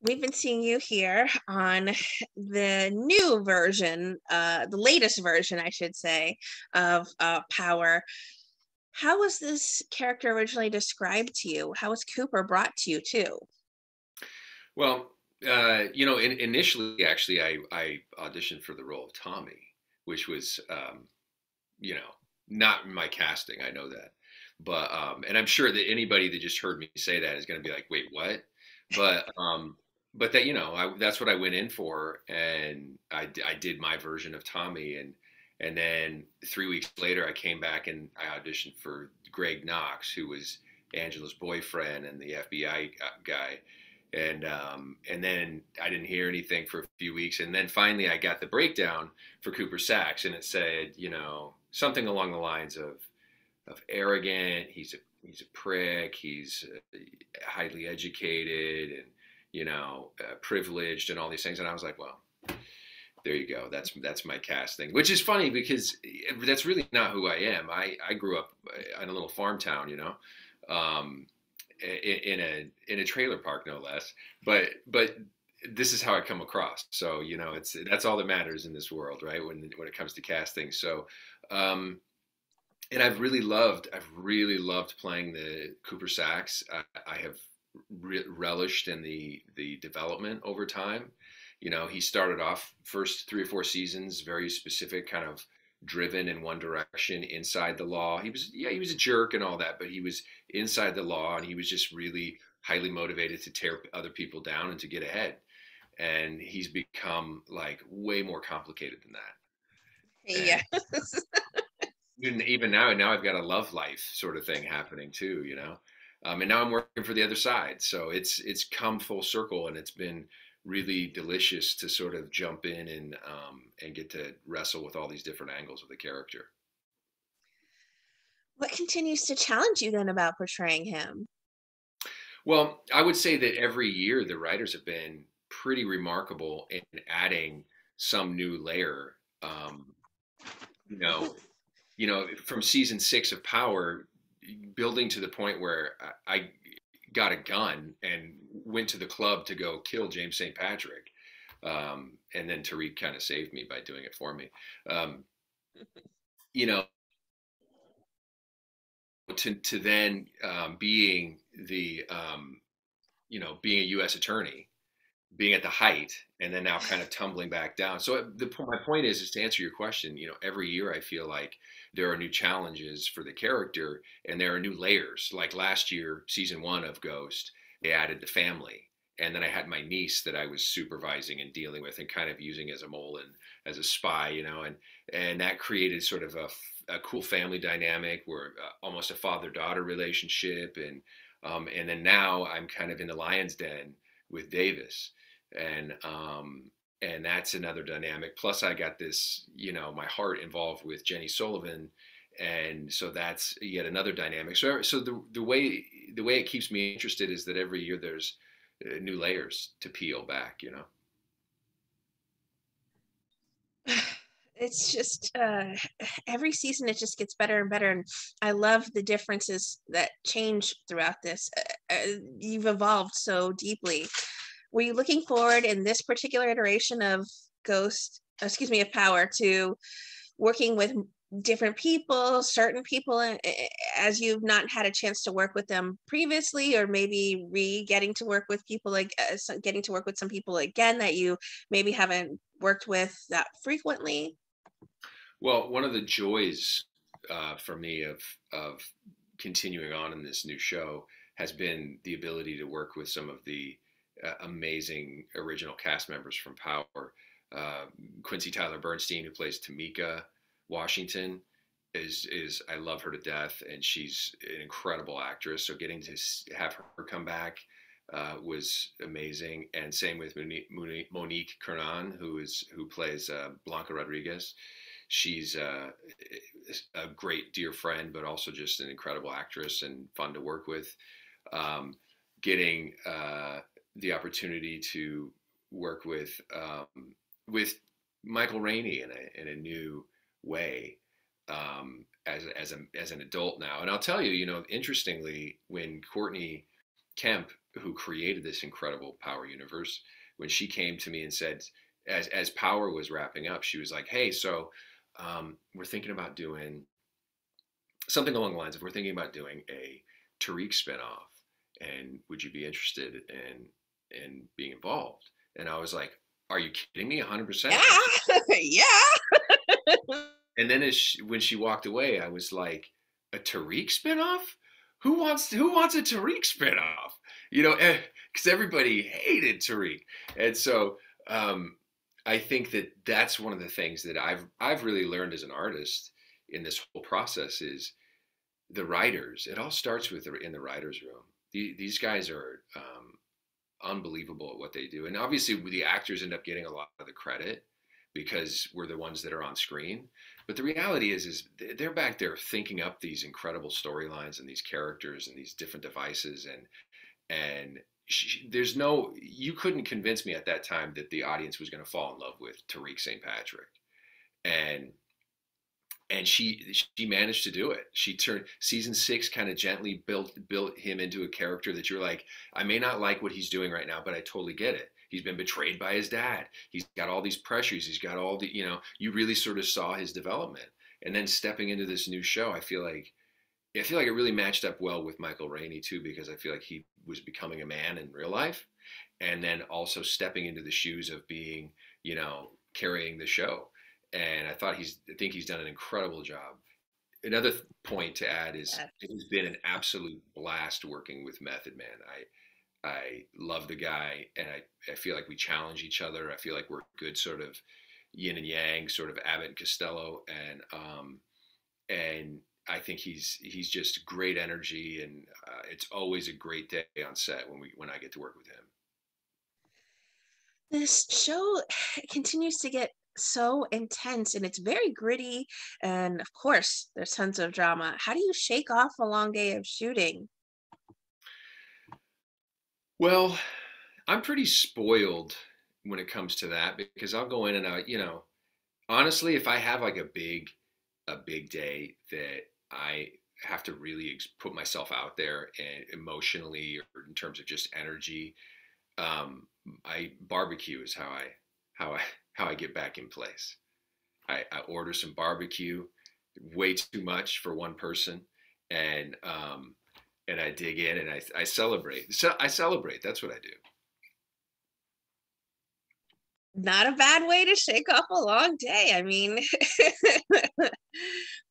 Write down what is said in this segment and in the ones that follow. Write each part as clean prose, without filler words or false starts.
We've been seeing you here on the new version, the latest version, I should say, of Power. How was this character originally described to you? How was Cooper brought to you, too? Well, initially, actually, I auditioned for the role of Tommy, which was, you know, not my casting. I know that, but and I'm sure that anybody that just heard me say that is going to be like, "Wait, what?" But but that that's what I went in for, and I did my version of Tommy, and then 3 weeks later, I came back and I auditioned for Greg Knox, who was Angela's boyfriend and the FBI guy and then I didn't hear anything for a few weeks, and then finally I got the breakdown for Cooper Sachs, and it said, something along the lines of arrogant. He's a prick. He's highly educated and privileged and all these things, and I was like, well. There you go. That's my casting, which is funny because that's really not who I am. I grew up in a little farm town, um, in a trailer park, no less. But this is how I come across. So that's all that matters in this world, right? When it comes to casting. So, and I've really loved playing the Cooper Sachs. I have relished in the development over time. He started off first 3 or 4 seasons very specific, kind of driven in one direction inside the law. He was a jerk and all that, but he was inside the law and he was just really highly motivated to tear other people down and to get ahead. And he's become like way more complicated than that. Yeah. And even now I've got a love life sort of thing happening too, and now I'm working for the other side. So it's come full circle, and it's been really delicious to sort of jump in and get to wrestle with all these different angles of the character. What continues to challenge you then about portraying him? Well, I would say that every year the writers have been pretty remarkable in adding some new layer. You know, from season 6 of Power, building to the point where I got a gun and went to the club to go kill James St. Patrick. And then Tariq kind of saved me by doing it for me. Um, you know, to then being being a U.S. attorney, being at the height, and then now kind of tumbling back down. So my point is to answer your question. Every year I feel like there are new challenges for the character, and there are new layers. Like last year, season 1 of Ghost, they added the family, and then I had my niece that I was supervising and dealing with, and kind of using as a mole and as a spy, and that created sort of a cool family dynamic, where almost a father-daughter relationship, and then now I'm kind of in the lion's den with Davis, and and that's another dynamic. Plus, I got this, my heart involved with Jenny Sullivan, and so that's yet another dynamic. So the way it keeps me interested is that every year there's new layers to peel back. It's just every season it just gets better and better, and I love the differences that change throughout this. You've evolved so deeply. Were you looking forward in this particular iteration of of Power, to working with different people, certain people, as you've not had a chance to work with them previously, or maybe getting to work with people, like getting to work with some people again that you maybe haven't worked with that frequently? Well, one of the joys for me of continuing on in this new show has been the ability to work with some of the amazing original cast members from Power. Uh, Quincy Tyler Bernstein, who plays Tamika Washington, is I love her to death, and she's an incredible actress. So getting to have her come back was amazing, and same with Monique Kernan, who plays Blanca Rodriguez. She's a great dear friend, but also just an incredible actress and fun to work with. Getting the opportunity to work with Michael Rainey in a new way, as an adult now. And I'll tell you, interestingly, when Courtney Kemp, who created this incredible Power universe, when she came to me and said, as Power was wrapping up, she was like, "Hey, so we're thinking about doing something along the lines of we're thinking about doing a Tariq spinoff, and would you be interested in being involved?" And I was like, "Are you kidding me? 100%." Yeah. Yeah. And then when she walked away, I was like, "A Tariq spinoff? Who wants a Tariq spinoff?" You know, because everybody hated Tariq, and so um, I think that that's one of the things that I've really learned as an artist in this whole process is the writers. It all starts with in the writers' room. These guys are unbelievable at what they do, and obviously the actors end up getting a lot of the credit because we're the ones that are on screen. But the reality is they're back there thinking up these incredible storylines and these characters and these different devices, and there's no, you couldn't convince me at that time that the audience was going to fall in love with Tariq St. Patrick, and she managed to do it. She turned season 6 kind of gently built him into a character that you're like, I may not like what he's doing right now, but I totally get it. He's been betrayed by his dad. He's got all these pressures. He's got all the, you really sort of saw his development. And then stepping into this new show, I feel like it really matched up well with Michael Rainey too, because I feel like he was becoming a man in real life, and then also stepping into the shoes of being, carrying the show. And I think he's done an incredible job. Another point to add is it has been an absolute blast working with Method Man. I love the guy, and I feel like we challenge each other. I feel like we're good sort of yin and yang, sort of Abbott and Costello, and I think he's just great energy, and it's always a great day on set when I get to work with him. This show continues to get so intense, and it's very gritty, and of course there's tons of drama. How do you shake off a long day of shooting? Well, I'm pretty spoiled when it comes to that because I'll go in and out, honestly, if I have like a big day that I have to really put myself out there and emotionally or in terms of just energy, I barbecue is how I how I get back in place. I order some barbecue, way too much for one person, and I dig in and I celebrate. So I celebrate. That's what I do. Not a bad way to shake off a long day. I mean,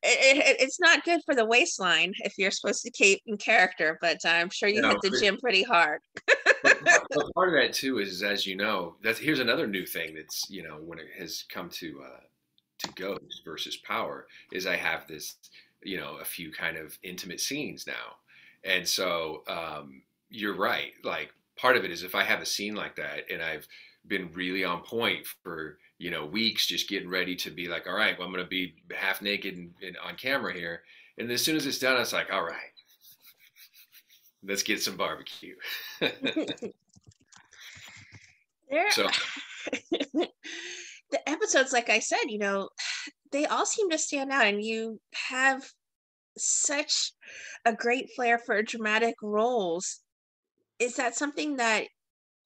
it's not good for the waistline if you're supposed to keep in character, but I'm sure you hit No, the gym pretty hard. but part of that too is, as you know, here's another new thing that's when it has come to Ghost versus Power is I have this a few kind of intimate scenes now, and so you're right. Like part of it is if I have a scene like that and I've been really on point for weeks, just getting ready to be like, all right, well, I'm going to be half naked and on camera here, and as soon as it's done, it's like, all right, let's get some barbecue. There, So the episodes, like I said, they all seem to stand out, and you have such a great flair for dramatic roles. Is that something that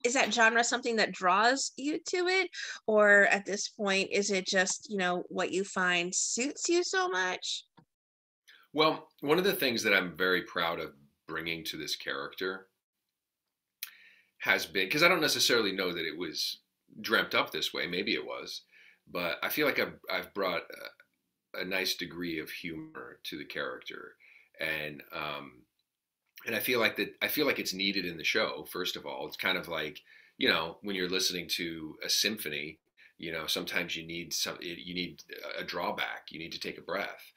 is that genre something that draws you to it, or at this point is it just what you find suits you so much? well, one of the things that I'm very proud of bringing to this character has been, because I don't necessarily know that it was dreamt up this way. Maybe it was, but I feel like I've brought a nice degree of humor to the character, and I feel like it's needed in the show. First of all, it's kind of like when you're listening to a symphony, sometimes you need a drawback. You need to take a breath.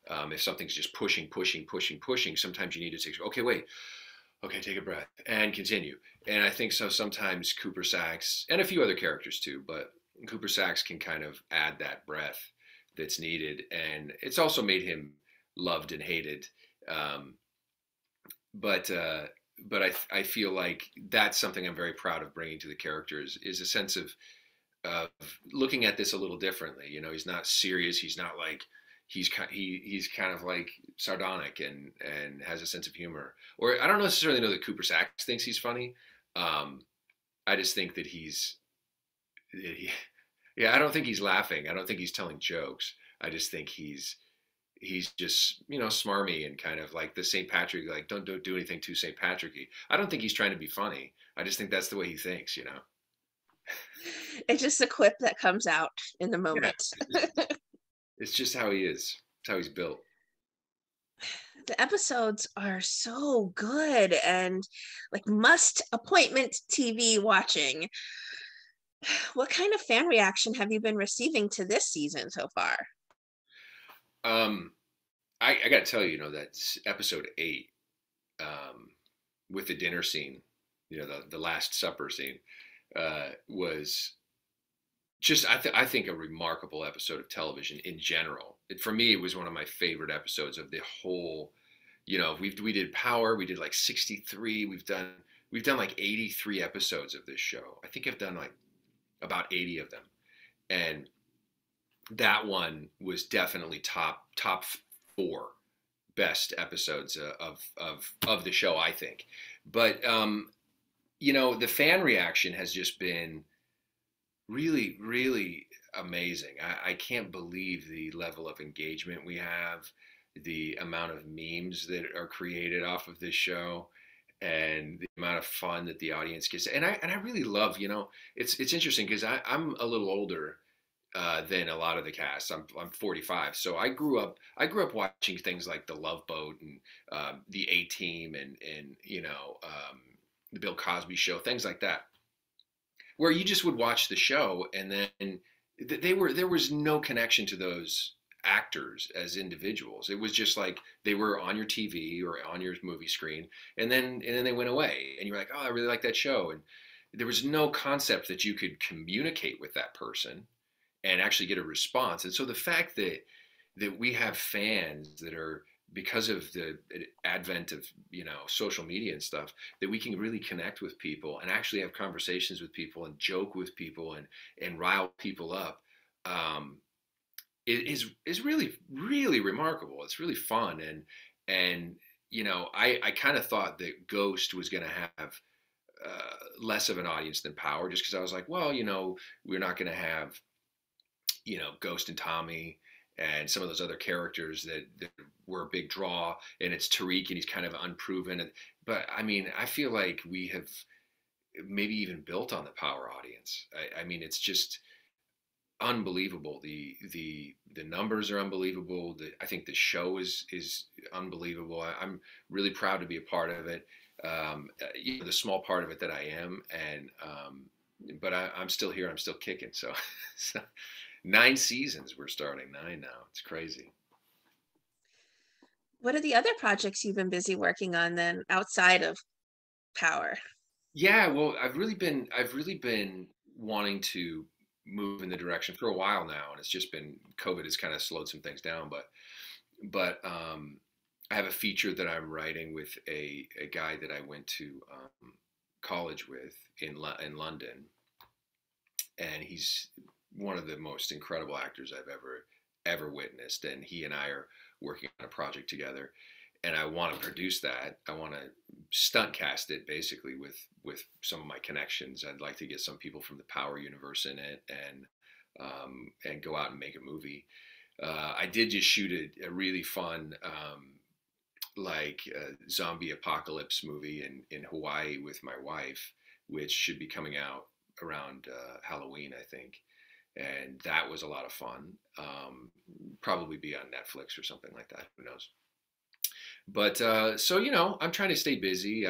If something's just pushing, pushing, pushing, pushing, sometimes you need to take, okay, wait, okay, take a breath and continue. And I think so sometimes Cooper Sax and a few other characters too, but Cooper Sax can kind of add that breath that's needed, and it's also made him loved and hated. Um, but uh, but I feel like that's something I'm very proud of bringing to the characters is a sense of looking at this a little differently. He's not serious. He's not like he's kind of like sardonic and has a sense of humor. Or I don't necessarily know that Cooper Sacks thinks he's funny. Um, I just think that he, yeah, I don't think he's laughing. I don't think he's telling jokes. I just think he's just smarmy and kind of like the St. Patrick, like don't do anything too St. Patricky. I don't think he's trying to be funny. I just think that's the way he thinks. It's just a quip that comes out in the Yeah, moment. it's just how he is. It's how he's built. The episodes are so good and like must appointment TV watching. What kind of fan reaction have you been receiving to this season so far? Um, I got to tell you, that episode 8, with the dinner scene, the Last Supper scene, was just I think a remarkable episode of television in general. For me, it was one of my favorite episodes of the whole. We did Power, we did like 63. We've done like 83 episodes of this show. I think I've done like about 80 of them, and that one was definitely top 4 best episodes of the show, I think. But the fan reaction has just been really, really amazing. I can't believe the level of engagement we have, the amount of memes that are created off of this show, and the amount of fun that the audience gets. And I really love, it's interesting because I'm a little older than a lot of the cast. I'm 45, so I grew up watching things like The Love Boat and the A Team and the Bill Cosby Show, things like that, where you just would watch the show and then there was no connection to those actors as individuals. It was just like they were on your TV or on your movie screen, and then they went away, and you're like, oh, I really like that show, and there was no concept that you could communicate with that person and actually get a response. And so the fact that we have fans that are, because of the advent of social media and stuff, that we can really connect with people and actually have conversations with people and joke with people and rile people up, is really, really remarkable. It's really fun. And I kind of thought that Ghost was going to have less of an audience than Power, just because I was like, well, we're not going to have Ghost and Tommy and some of those other characters that were a big draw, and it's Tariq and he's kind of unproven. But I mean, I feel like we have maybe even built on the Power audience. I mean, it's just unbelievable. The numbers are unbelievable. I think the show is unbelievable. I'm really proud to be a part of it. The small part of it that I am, and but I'm still here. I'm still kicking. So 9 seasons. We're starting 9 now. It's crazy. What are the other projects you've been busy working on then outside of Power? Yeah, well, I've really been wanting to move in the direction for a while now, and it's just been COVID has kind of slowed some things down. But I have a feature that I'm writing with a guy that I went to college with in London, and he's one of the most incredible actors I've ever witnessed. And he and I are working on a project together, and I want to produce that. I want to stunt cast it basically with some of my connections. I'd like to get some people from the Power universe in it, and go out and make a movie. I did just shoot a really fun zombie apocalypse movie in Hawaii with my wife, which should be coming out around Halloween, I think. And that was a lot of fun. Probably be on Netflix or something like that. Who knows? But so I'm trying to stay busy.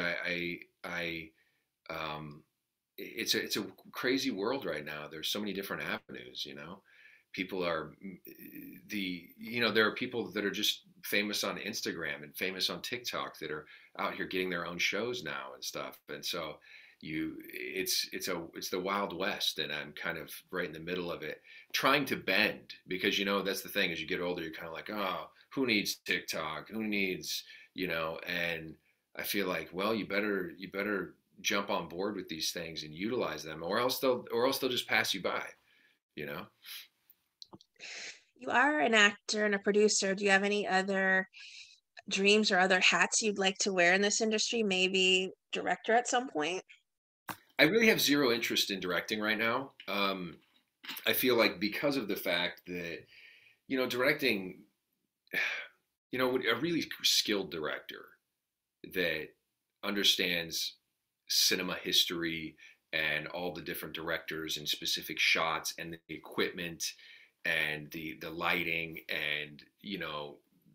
It's a crazy world right now. There's so many different avenues. People are there are people that are just famous on Instagram and famous on TikTok that are out here getting their own shows now and stuff. And so it's the Wild West, and I'm kind of right in the middle of it, trying to bend, because that's the thing. As you get older, you're kind of like, oh, who needs TikTok? Who needs And I feel like, well, you better jump on board with these things and utilize them, or else they'll just pass you by. You know. You are an actor and a producer. Do you have any other dreams or other hats you'd like to wear in this industry? Maybe director at some point? I really have zero interest in directing right now. I feel like because of the fact that directing, a really skilled director that understands cinema history and all the different directors and specific shots and the equipment and the lighting and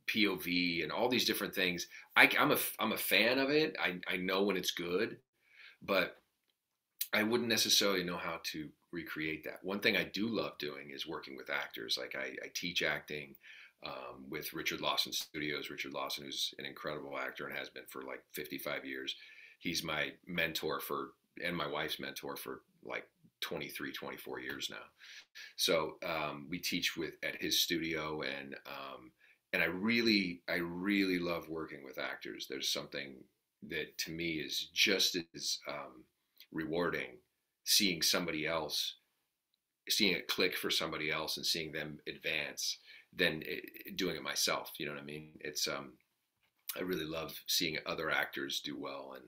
POV and all these different things. I'm a fan of it. I know when it's good, but I wouldn't necessarily know how to recreate that. One thing I do love doing is working with actors. Like I teach acting with Richard Lawson Studios. Richard Lawson, who's an incredible actor and has been for like 55 years. He's my mentor and my wife's mentor for like 23, 24 years now. So we teach at his studio, and I really love working with actors. There's something that to me is just as rewarding seeing somebody else, seeing it click for somebody else, and seeing them advance than doing it myself. You know what I mean? It's I really love seeing other actors do well, and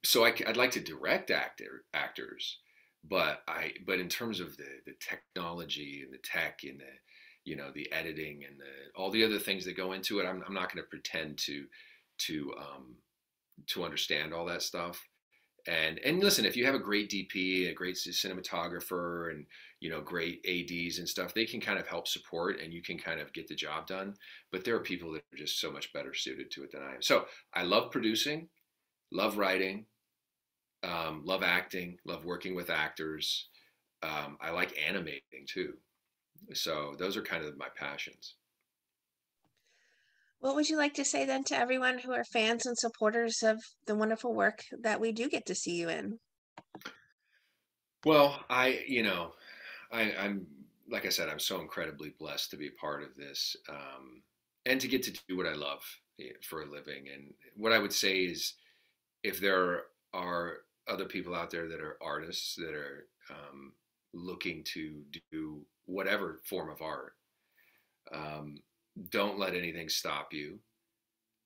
so I'd like to direct actors, but in terms of the technology and the tech and the editing and all the other things that go into it, I'm not going to pretend to to understand all that stuff. And listen, if you have a great DP, a great cinematographer, and great ADs and stuff, they can kind of help support, and you can kind of get the job done. But there are people that are just so much better suited to it than I am. So I love producing, love writing, love acting, love working with actors. I like animating too. So those are kind of my passions. What would you like to say then to everyone who are fans and supporters of the wonderful work that we do get to see you in? Well, I'm like I said, I'm so incredibly blessed to be a part of this, and to get to do what I love for a living. And what I would say is, if there are other people out there that are artists that are looking to do whatever form of art, um, don't let anything stop you.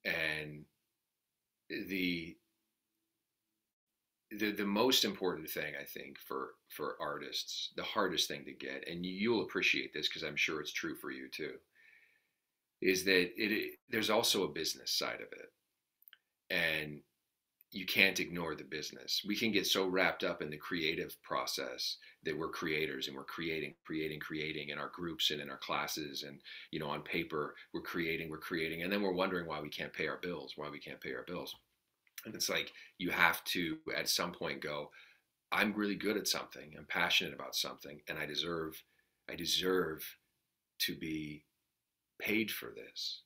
And the the most important thing I think for artists, the hardest thing to get, and you'll appreciate this because I'm sure it's true for you too, is that there's also a business side of it, and you can't ignore the business. We can get so wrapped up in the creative process that we're creators and we're creating in our groups and in our classes, and on paper we're creating, and then we're wondering why we can't pay our bills, And it's like you have to at some point go, I'm really good at something, I'm passionate about something, and I deserve to be paid for this.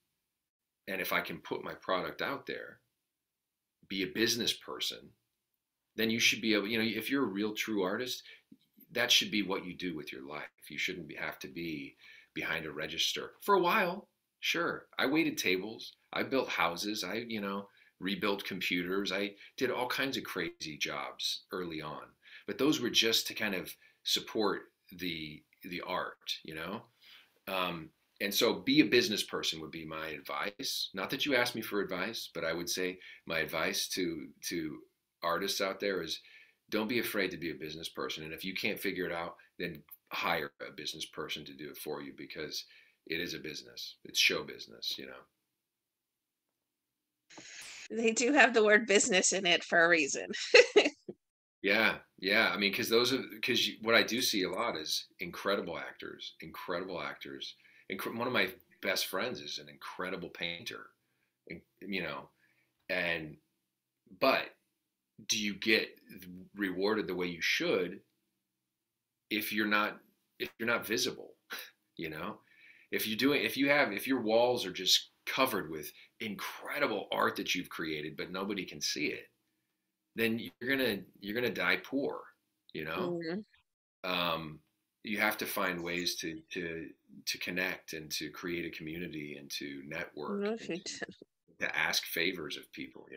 And if I can put my product out there, be a business person, then you should be able, if you're a real true artist, that should be what you do with your life. You shouldn't have to be behind a register for a while. Sure, I waited tables, I built houses, I rebuilt computers, I did all kinds of crazy jobs early on, but those were just to kind of support the art. Um, and so be a business person would be my advice. Not that you asked me for advice, but I would say my advice to artists out there is, don't be afraid to be a business person. And if you can't figure it out, then hire a business person to do it for you, because it is a business. It's show business. They do have the word business in it for a reason. Yeah, yeah. I mean, because what I do see a lot is incredible actors, incredible actors. One of my best friends is an incredible painter, and, and but do you get rewarded the way you should if you're not visible? You know, if your walls are just covered with incredible art that you've created, but nobody can see it, then you're gonna die poor. You know, Mhm. um, you have to find ways to connect and to create a community and to network No, and she to ask favors of people.